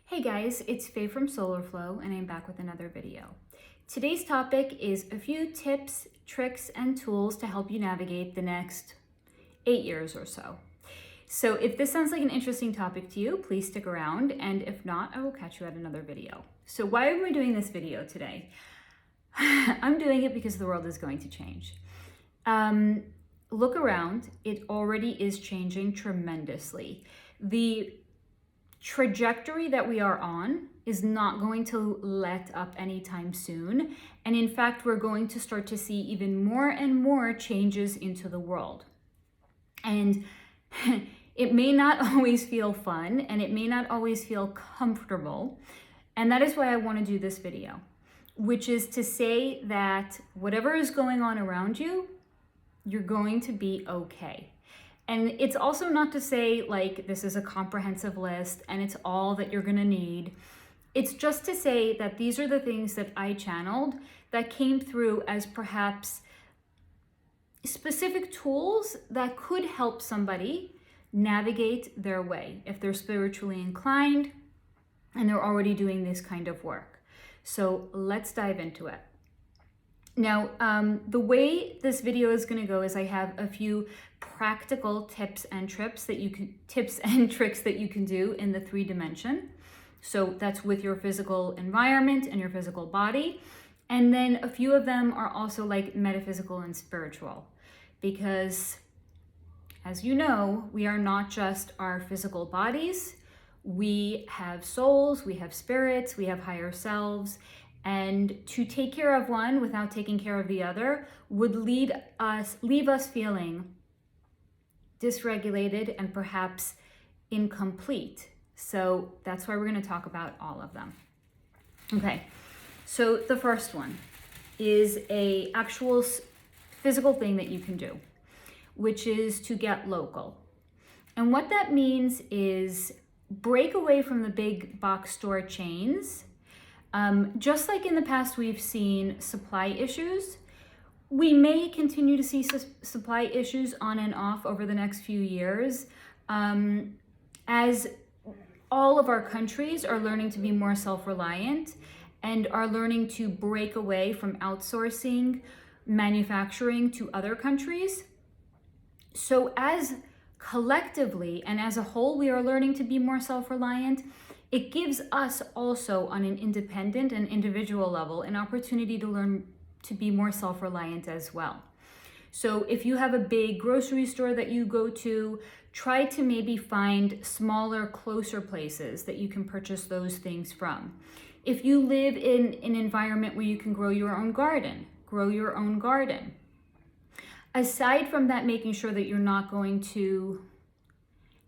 Hey guys, it's Faye from Solarflow and I'm back with another video. Today's topic is a few tips, tricks, and tools to help you navigate the next 8 years or so. So if this sounds like an interesting topic to you, please stick around, and if not, I will catch you at another video. So why am I doing this video today? I'm doing it because the world is going to change. Look around, it already is changing tremendously. The trajectory that we are on is not going to let up anytime soon. And in fact, we're going to start to see even more and more changes into the world. And it may not always feel fun and it may not always feel comfortable. And that is why I want to do this video, which is to say that whatever is going on around you, you're going to be okay. And it's also not to say like this is a comprehensive list and it's all that you're gonna need. It's just to say that these are the things that I channeled that came through as perhaps specific tools that could help somebody navigate their way if they're spiritually inclined and they're already doing this kind of work. So let's dive into it. Now, the way this video is going to go is I have a few practical tips and tricks that you can do in the 3-dimension. So that's with your physical environment and your physical body. And then a few of them are also like metaphysical and spiritual, because as you know, we are not just our physical bodies. We have souls, we have spirits, we have higher selves. And to take care of one without taking care of the other would leave us feeling dysregulated and perhaps incomplete. So that's why we're going to talk about all of them. Okay, so the first one is a actual physical thing that you can do, which is to get local. And what that means is break away from the big box store chains. Just like in the past, we've seen supply issues. We may continue to see supply issues on and off over the next few years, as all of our countries are learning to be more self-reliant and are learning to break away from outsourcing manufacturing to other countries. So as collectively and as a whole, we are learning to be more self-reliant. It gives us also on an independent and individual level an opportunity to learn to be more self-reliant as well. So if you have a big grocery store that you go to, try to maybe find smaller, closer places that you can purchase those things from. If you live in an environment where you can grow your own garden, grow your own garden. Aside from that, making sure that you're not going to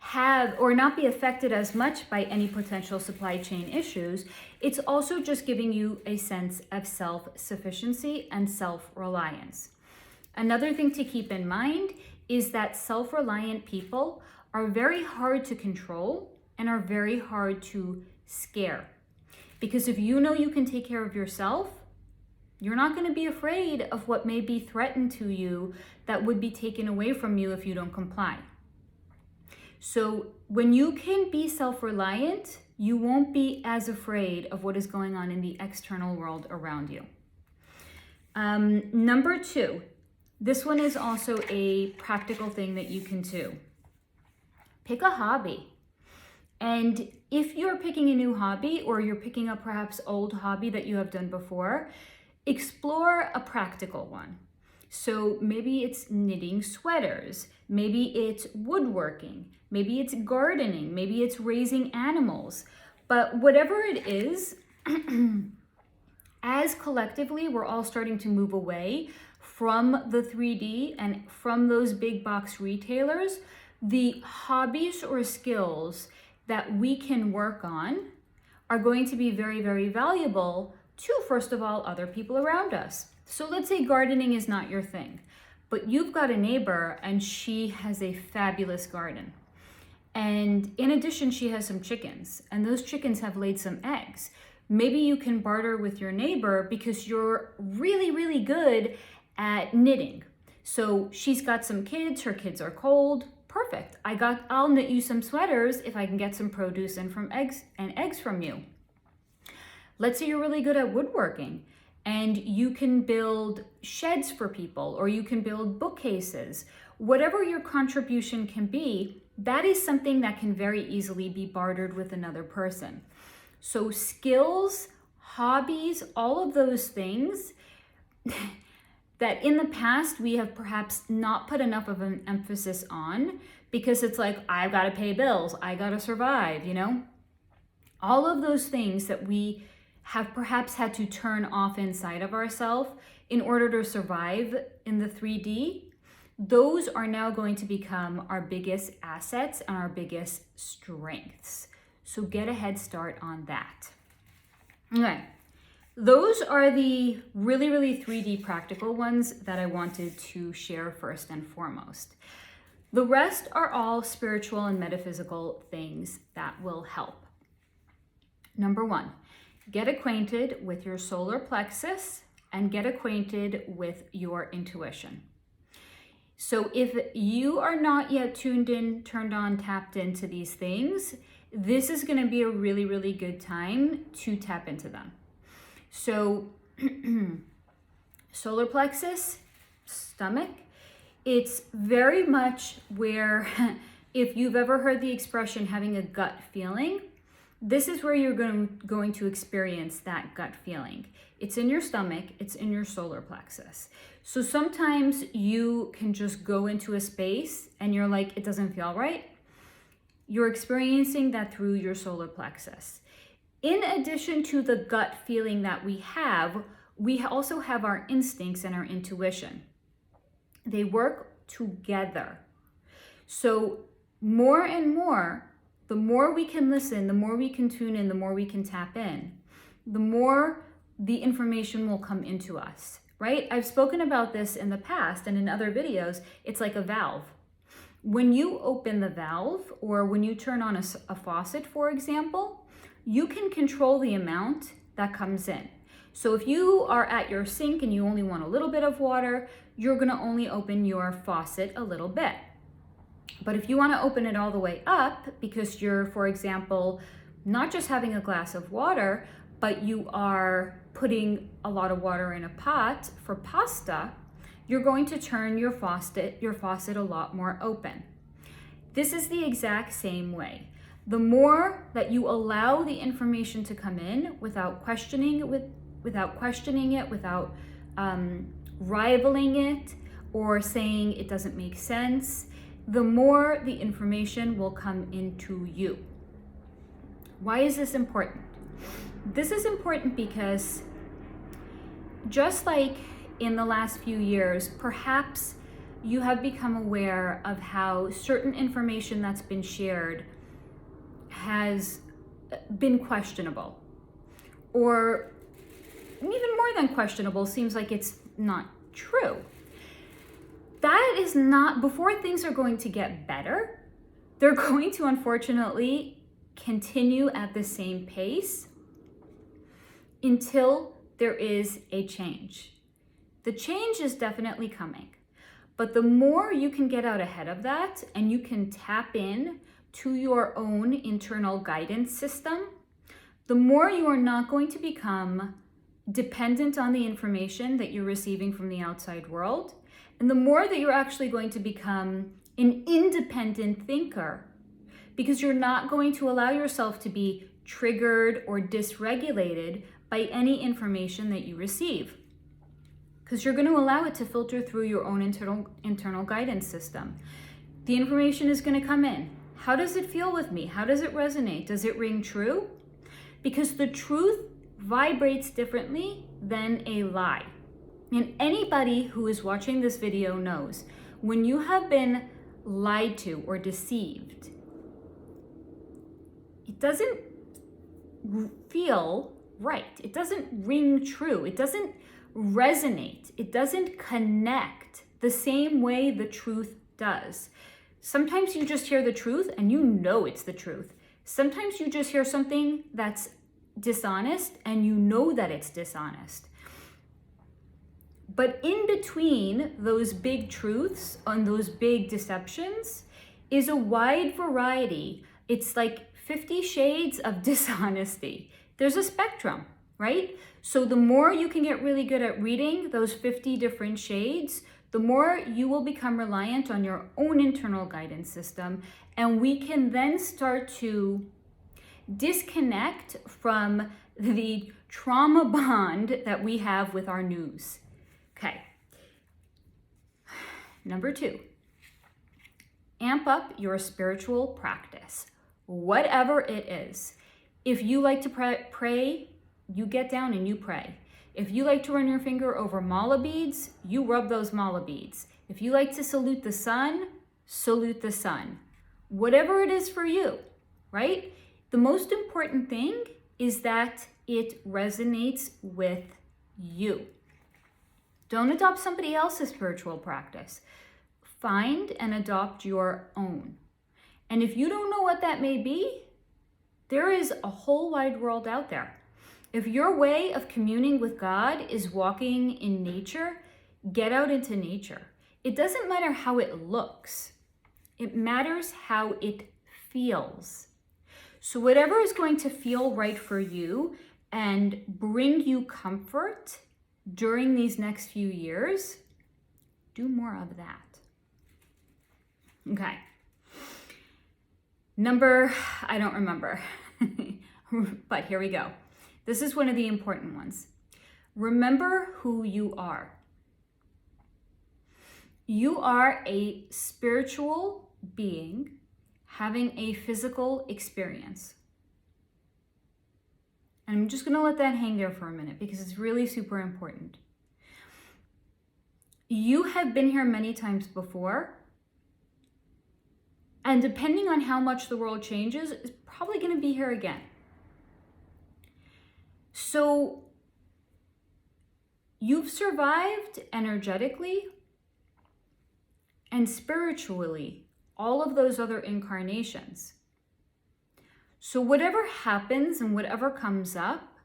have or not be affected as much by any potential supply chain issues, it's also just giving you a sense of self-sufficiency and self-reliance. Another thing to keep in mind is that self-reliant people are very hard to control and are very hard to scare. Because if you know you can take care of yourself, you're not going to be afraid of what may be threatened to you that would be taken away from you if you don't comply. So when you can be self-reliant, you won't be as afraid of what is going on in the external world around you. Number 2, this one is also a practical thing that you can do. Pick a hobby. And if you're picking a new hobby or you're picking up perhaps old hobby that you have done before, explore a practical one. So maybe it's knitting sweaters, maybe it's woodworking, maybe it's gardening, maybe it's raising animals. But whatever it is, as collectively, we're all starting to move away from the 3D and from those big box retailers. The hobbies or skills that we can work on are going to be very, very valuable to, first of all, other people around us. So let's say gardening is not your thing, but you've got a neighbor and she has a fabulous garden. And in addition, she has some chickens and those chickens have laid some eggs. Maybe you can barter with your neighbor because you're really, really good at knitting. So she's got some kids, her kids are cold, Perfect. I'll knit you some sweaters if I can get some produce and eggs from you. Let's say you're really good at woodworking and you can build sheds for people, or you can build bookcases. Whatever your contribution can be, that is something that can very easily be bartered with another person. So skills, hobbies, all of those things that in the past we have perhaps not put enough of an emphasis on, because it's like, I've got to pay bills, I got to survive, you know? All of those things that we have perhaps had to turn off inside of ourselves in order to survive in the 3D, those are now going to become our biggest assets and our biggest strengths. So get a head start on that. Okay, those are the really, really 3D practical ones that I wanted to share first and foremost. The rest are all spiritual and metaphysical things that will help. Number 1, get acquainted with your solar plexus and get acquainted with your intuition. So if you are not yet tuned in, turned on, tapped into these things, this is going to be a really, really good time to tap into them. So solar plexus, stomach, it's very much where, if you've ever heard the expression having a gut feeling, this is where you're going to experience that gut feeling. It's in your stomach, it's in your solar plexus. So sometimes you can just go into a space and you're like, it doesn't feel right. You're experiencing that through your solar plexus. In addition to the gut feeling that we also have our instincts and our intuition. They work together. So more and more, the more we can listen, the more we can tune in, the more we can tap in, the more the information will come into us, right? I've spoken about this in the past and in other videos. It's like a valve. When you open the valve, or when you turn on a faucet, for example, you can control the amount that comes in. So if you are at your sink and you only want a little bit of water, you're gonna only open your faucet a little bit. But if you wanna open it all the way up, because you're, for example, not just having a glass of water, but you are putting a lot of water in a pot for pasta, you're going to turn your faucet a lot more open. This is the exact same way. The more that you allow the information to come in without questioning it, without rivaling it or saying it doesn't make sense, the more the information will come into you. Why is this important? This is important because just like in the last few years, perhaps you have become aware of how certain information that's been shared has been questionable, or even more than questionable, seems like it's not true. That is not, before things are going to get better, they're going to unfortunately continue at the same pace until there is a change. The change is definitely coming, but the more you can get out ahead of that and you can tap in to your own internal guidance system, the more you are not going to become dependent on the information that you're receiving from the outside world, and the more that you're actually going to become an independent thinker, because you're not going to allow yourself to be triggered or dysregulated by any information that you receive, because you're going to allow it to filter through your own internal guidance system. The information is going to come in. How does it feel with me? How does it resonate? Does it ring true? Because the truth vibrates differently than a lie. And anybody who is watching this video knows when you have been lied to or deceived, it doesn't feel right. It doesn't ring true. It doesn't resonate. It doesn't connect the same way the truth does. Sometimes you just hear the truth and you know it's the truth. Sometimes you just hear something that's dishonest and you know that it's dishonest. But in between those big truths and those big deceptions is a wide variety. It's like 50 shades of dishonesty. There's a spectrum, right? So the more you can get really good at reading those 50 different shades, the more you will become reliant on your own internal guidance system. And we can then start to disconnect from the trauma bond that we have with our news. Okay. Number 2, amp up your spiritual practice, whatever it is. If you like to pray, you get down and you pray. If you like to run your finger over mala beads, you rub those mala beads. If you like to salute the sun, salute the sun. Whatever it is for you, right? The most important thing is that it resonates with you. Don't adopt somebody else's spiritual practice. Find and adopt your own. And if you don't know what that may be, there is a whole wide world out there. If your way of communing with God is walking in nature, get out into nature. It doesn't matter how it looks. It matters how it feels. So whatever is going to feel right for you and bring you comfort during these next few years, do more of that. Okay. I don't remember, but here we go. This is one of the important ones. Remember who you are. You are a spiritual being having a physical experience. And I'm just going to let that hang there for a minute because it's really super important. You have been here many times before. And depending on how much the world changes, it's probably going to be here again. So you've survived energetically and spiritually all of those other incarnations. So whatever happens and whatever comes up,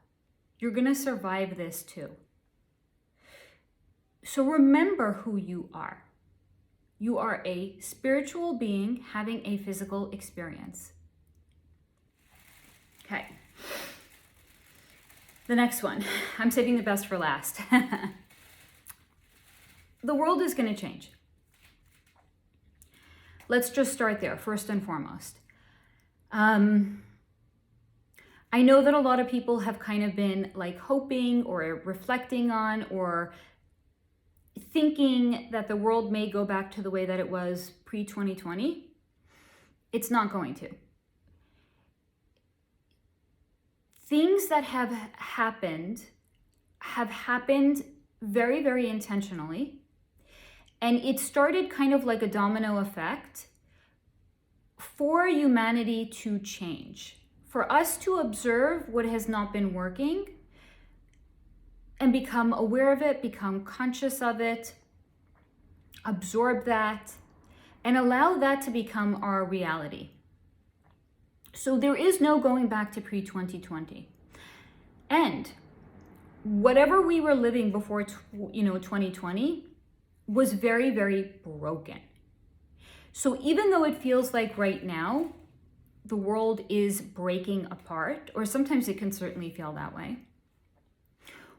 you're going to survive this too. So remember who you are. You are a spiritual being having a physical experience. Okay. The next one, I'm saving the best for last. The world is going to change. Let's just start there, first and foremost. I know that a lot of people have kind of been like hoping or reflecting on or thinking that the world may go back to the way that it was pre-2020. It's not going to. Things that have happened very, very intentionally. And it started kind of like a domino effect for humanity to change, for us to observe what has not been working and become aware of it, become conscious of it, absorb that, and allow that to become our reality. So there is no going back to pre-2020. And whatever we were living before 2020 was very, very broken. So even though it feels like right now the world is breaking apart, or sometimes it can certainly feel that way,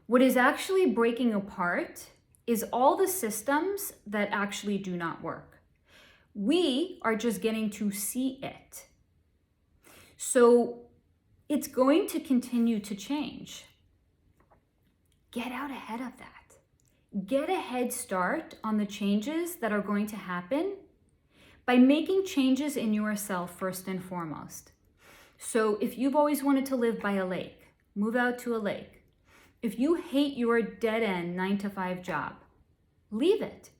what is actually breaking apart is all the systems that actually do not work. We are just getting to see it. So it's going to continue to change. Get out ahead of that. Get a head start on the changes that are going to happen by making changes in yourself first and foremost. So if you've always wanted to live by a lake, move out to a lake. If you hate your dead-end 9-to-5 job, leave it.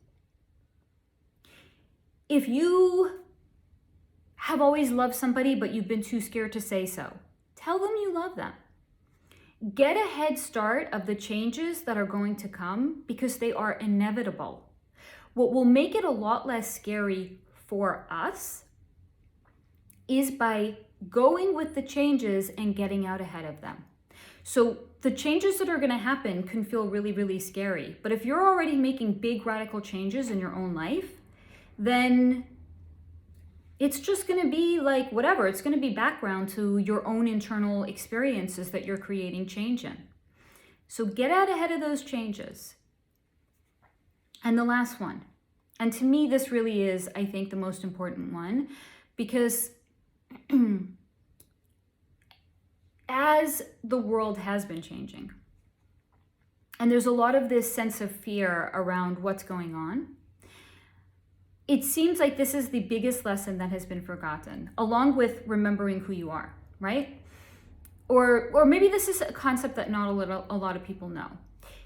If you have always loved somebody but you've been too scared to say so, tell them you love them. Get a head start of the changes that are going to come because they are inevitable. What will make it a lot less scary for us is by going with the changes and getting out ahead of them. So the changes that are going to happen can feel really, really scary. But if you're already making big radical changes in your own life, then It's just going to be like whatever. It's going to be background to your own internal experiences that you're creating change in. So get out ahead of those changes. And the last one, and to me, this really is, I think, the most important one, because as the world has been changing, and there's a lot of this sense of fear around what's going on, it seems like this is the biggest lesson that has been forgotten, along with remembering who you are, right? Or maybe this is a concept that not a lot of people know.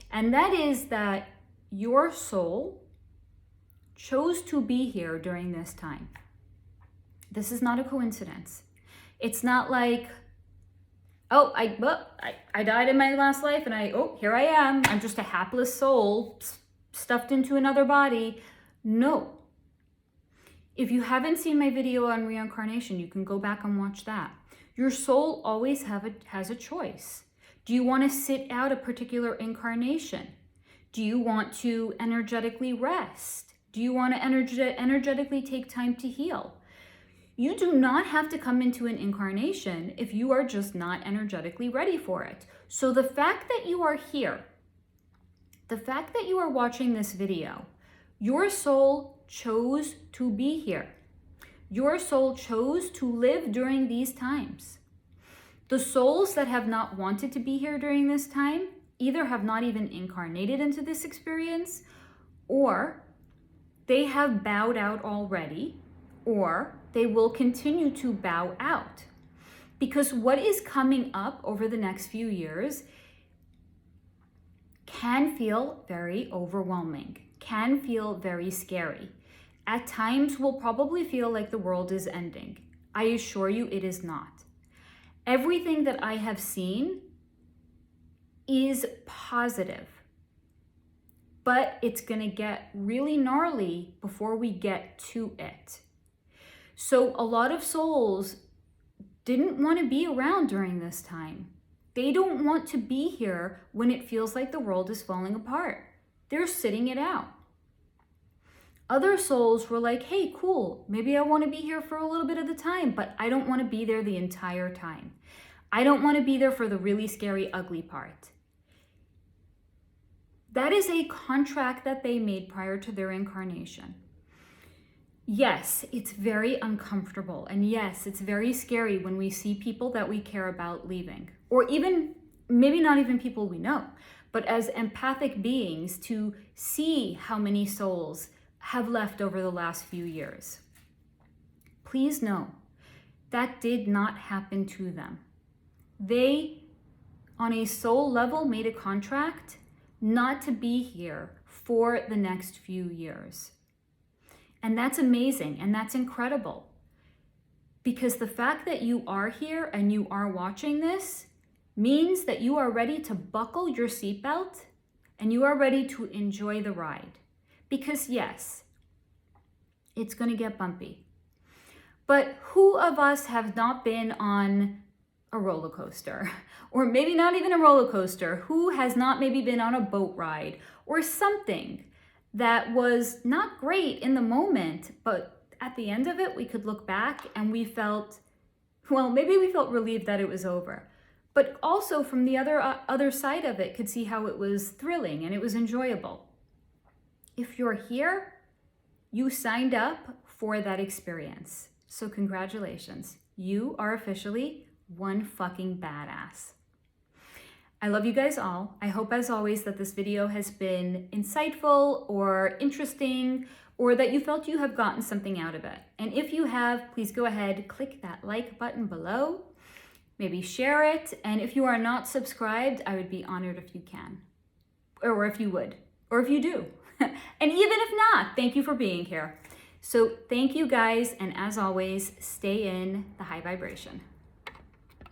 And that is that your soul chose to be here during this time. This is not a coincidence. It's not like, oh, I died in my last life and here I am. I'm just a hapless soul stuffed into another body. No. If you haven't seen my video on reincarnation, you can go back and watch that. Your soul always has a choice. Do you want to sit out a particular incarnation? Do you want to energetically rest? Do you want to energetically take time to heal? You do not have to come into an incarnation if you are just not energetically ready for it. So the fact that you are here, the fact that you are watching this video, your soul chose to be here. Your soul chose to live during these times. The souls that have not wanted to be here during this time either have not even incarnated into this experience, or they have bowed out already, or they will continue to bow out. Because what is coming up over the next few years can feel very overwhelming, can feel very scary. At times will probably feel like the world is ending. I assure you it is not. Everything that I have seen is positive, but it's gonna get really gnarly before we get to it. So a lot of souls didn't want to be around during this time. They don't want to be here when it feels like the world is falling apart. They're sitting it out. Other souls were like, hey, cool, maybe I want to be here for a little bit of the time, but I don't want to be there the entire time. I don't want to be there for the really scary, ugly part. That is a contract that they made prior to their incarnation. Yes, it's very uncomfortable. And yes, it's very scary when we see people that we care about leaving, or even maybe not even people we know, but as empathic beings to see how many souls have left over the last few years. Please know that did not happen to them. They, on a soul level, made a contract not to be here for the next few years. And that's amazing and that's incredible, because the fact that you are here and you are watching this means that you are ready to buckle your seatbelt and you are ready to enjoy the ride. Because yes, it's going to get bumpy. But who of us have not been on a roller coaster? Or maybe not even a roller coaster. Who has not maybe been on a boat ride or something that was not great in the moment, but at the end of it, we could look back and we felt, well, maybe we felt relieved that it was over. But also from the other side of it, could see how it was thrilling and it was enjoyable. If you're here, you signed up for that experience. So congratulations. You are officially one fucking badass. I love you guys all. I hope as always that this video has been insightful or interesting, or that you felt you have gotten something out of it. And if you have, please go ahead, click that like button below, maybe share it. And if you are not subscribed, I would be honored if you can, or if you would, or if you do. And even if not, thank you for being here. So thank you guys. And as always, stay in the high vibration.